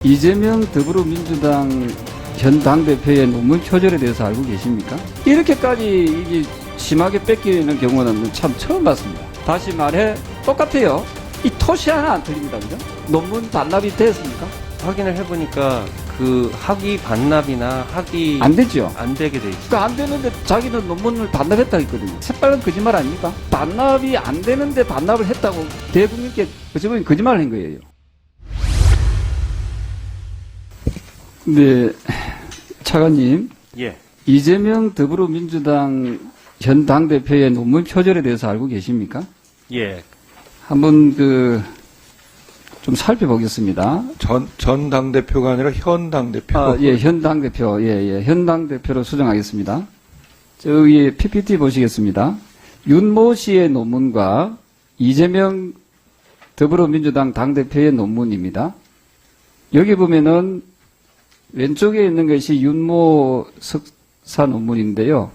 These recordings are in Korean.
이재명 더불어민주당 현 당대표의 논문 표절에 대해서 알고 계십니까? 이렇게까지 이게 심하게 뺏기는 경우는 참 처음 봤습니다. 다시 말해 똑같아요. 이 토시 하나 안 틀립니다. 그죠? 논문 반납이 됐습니까? 확인을 해보니까 그 학위 반납이나 학위 안 되죠. 안 되게 돼 있어요. 그러니까 안 되는데 자기는 논문을 반납했다 했거든요. 새빨간 거짓말 아닙니까? 반납이 안 되는데 반납을 했다고 대국민께 어쩌면 거짓말을 한 거예요. 네, 차관님. 예. 이재명 더불어민주당 현 당대표의 논문 표절에 대해서 알고 계십니까? 예. 한번 좀 살펴보겠습니다. 전 당대표가 아니라 현 당대표. 예, 현 당대표. 예, 현 당대표로 수정하겠습니다. 저기 PPT 보시겠습니다. 윤모 씨의 논문과 이재명 더불어민주당 당대표의 논문입니다. 여기 보면은 왼쪽에 있는 것이 윤모 석사 논문인데요.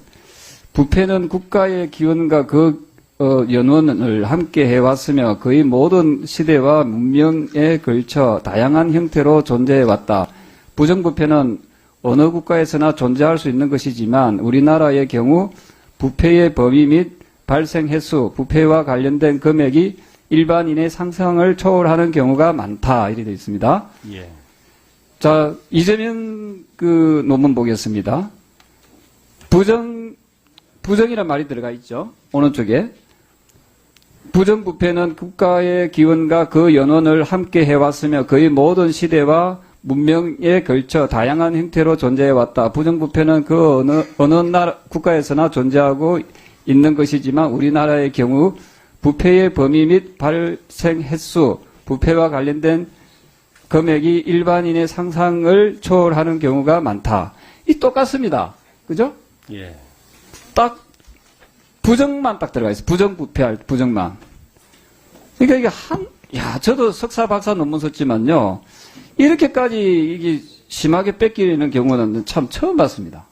부패는 국가의 기원과 그 연원을 함께 해왔으며 거의 모든 시대와 문명에 걸쳐 다양한 형태로 존재해왔다. 부정부패는 어느 국가에서나 존재할 수 있는 것이지만 우리나라의 경우 부패의 범위 및 발생 횟수, 부패와 관련된 금액이 일반인의 상상을 초월하는 경우가 많다. 이렇게 되어 있습니다. 예. 자, 이재명 논문 보겠습니다. 부정이란 말이 들어가 있죠. 어느 쪽에. 부정부패는 국가의 기원과 그 연원을 함께 해왔으며 거의 모든 시대와 문명에 걸쳐 다양한 형태로 존재해왔다. 부정부패는 그 어느 나라, 국가에서나 존재하고 있는 것이지만 우리나라의 경우 부패의 범위 및 발생 횟수, 부패와 관련된 금액이 일반인의 상상을 초월하는 경우가 많다. 이 똑같습니다. 그죠? 예. 딱 부정만 딱 들어가 있어요. 부정부패할 부정만. 그러니까 이게 저도 석사 박사 논문 썼지만요. 이렇게까지 이게 심하게 뺏기는 경우는 참 처음 봤습니다.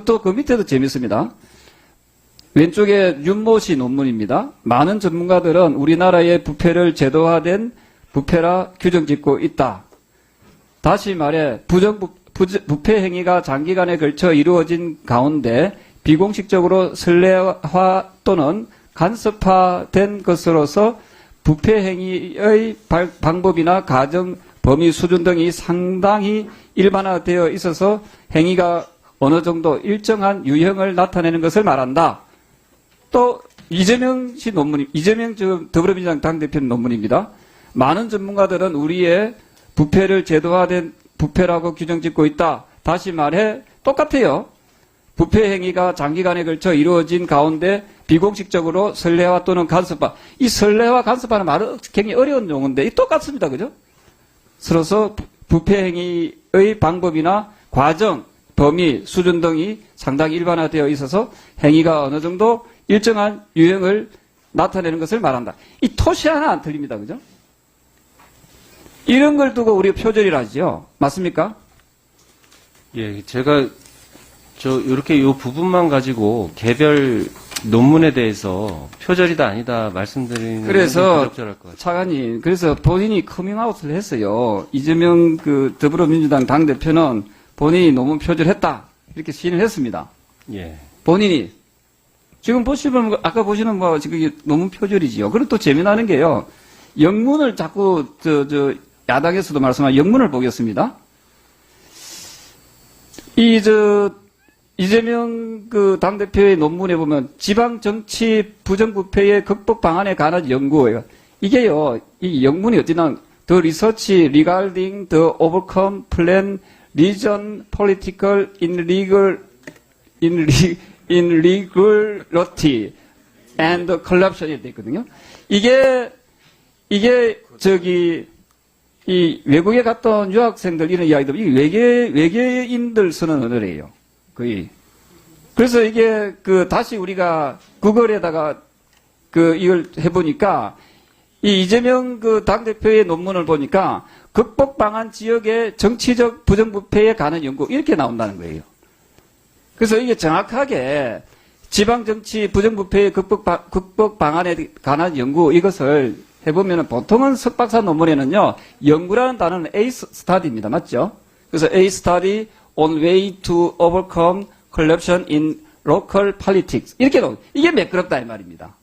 또 그 밑에도 재밌습니다. 왼쪽에 윤모 씨 논문입니다. 많은 전문가들은 우리나라의 부패를 제도화된 부패라 규정짓고 있다. 다시 말해 부패 행위가 장기간에 걸쳐 이루어진 가운데 비공식적으로 선례화 또는 간섭화된 것으로서 부패 행위의 방법이나 가정, 범위 수준 등이 상당히 일반화되어 있어서 행위가 어느 정도 일정한 유형을 나타내는 것을 말한다. 또 이재명 씨 논문이 이재명 더불어민주당 당대표 논문입니다. 많은 전문가들은 우리의 부패를 제도화된 부패라고 규정짓고 있다. 다시 말해 똑같아요. 부패 행위가 장기간에 걸쳐 이루어진 가운데 비공식적으로 선례화 또는 간섭화. 이 선례화 간섭화는 말은 굉장히 어려운 용어인데 똑같습니다. 그죠? 서로서 부패 행위의 방법이나 과정, 범위, 수준 등이 상당히 일반화되어 있어서 행위가 어느 정도 일정한 유형을 나타내는 것을 말한다. 이 토시 하나 안 틀립니다. 그죠? 이런 걸 두고 우리가 표절이라죠. 맞습니까? 예. 제가 이렇게 요 부분만 가지고 개별 논문에 대해서 표절이다 아니다 말씀드리는 그래서 부적절할 것 같아요. 차관님, 그래서 본인이 커밍아웃을 했어요. 이재명 더불어민주당 당대표는 본인이 논문 표절했다. 이렇게 시인을 했습니다. 예. 본인이. 지금 보시면, 아까 보시는 지금 논문 표절이지요. 그리고 또 재미나는 게요. 영문을 자꾸, 야당에서도 말씀한 영문을 보겠습니다. 이재명 당대표의 논문에 보면 지방정치 부정부패의 극복 방안에 관한 연구예요. 이게요, 이 영문이 어디나 The Research Regarding the Overcome Plan Region Political Irregularity and Corruption이 되어 있거든요. 이게 이 외국에 갔던 유학생들 이런 이야기들, 이게 외계인들 쓰는 언어래요. 거의. 그래서 이게 다시 우리가 구글에다가 이걸 해보니까 이 이재명 당대표의 논문을 보니까 극복 방안 지역의 정치적 부정부패에 관한 연구 이렇게 나온다는 거예요. 그래서 이게 정확하게 지방정치 부정부패의 극복 방안에 관한 연구 이것을 해보면은 보통은 석박사 논문에는요, 연구라는 단어는 A study입니다. 맞죠? 그래서 A study on way to overcome corruption in local politics. 이렇게 나오고, 이게 매끄럽다, 이 말입니다.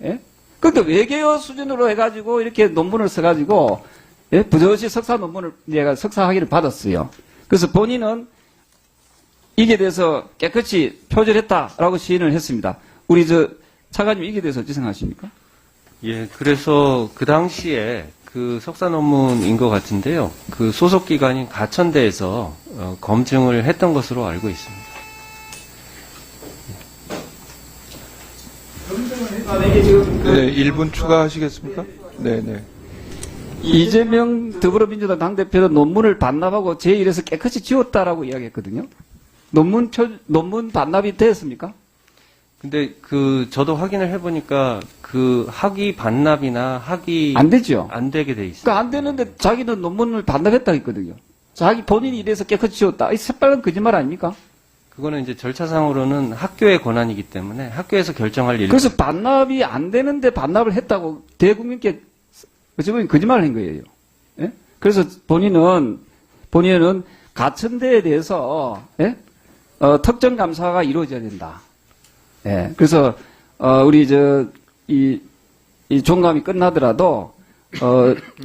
예? 그러니까 외계어 수준으로 해가지고 이렇게 논문을 써가지고, 예? 부젓이 석사 논문을, 내가 석사 학위를 받았어요. 그래서 본인은 이게 대해서 깨끗이 표절했다라고 시인을 했습니다. 우리 차관님 이게 대해서 어찌 생각하십니까? 예, 그래서 그 당시에 그 석사 논문인 것 같은데요. 그 소속 기관인 가천대에서 검증을 했던 것으로 알고 있습니다. 네, 1분 추가하시겠습니다. 네, 네. 이재명 더불어민주당 당대표는 논문을 반납하고 제1에서 깨끗이 지웠다라고 이야기했거든요. 논문 반납이 됐습니까? 근데 저도 확인을 해보니까 그 학위 반납이나 학위 안 되죠. 안 되게 돼 있어요. 그러니까 안 되는데 자기는 논문을 반납했다 했거든요. 자기 본인이 이래서 깨끗이 지웠다. 이 새빨간 거짓말 아닙니까? 그거는 이제 절차상으로는 학교의 권한이기 때문에 학교에서 결정할 일. 그래서 반납이 안 되는데 반납을 했다고 대국민께 어찌 보면 거짓말을 한 거예요. 예? 그래서 본인은 가천대에 대해서 예? 특정 감사가 이루어져야 된다. 예. 그래서 우리 이 종감이 끝나더라도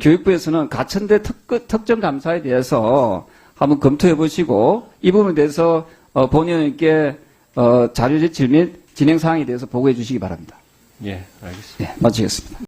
교육부에서는 가천대 특정 감사에 대해서 한번 검토해 보시고 이 부분에 대해서 본인께 자료 제출 및 진행 사항에 대해서 보고해 주시기 바랍니다. 예, 알겠습니다. 네, 마치겠습니다.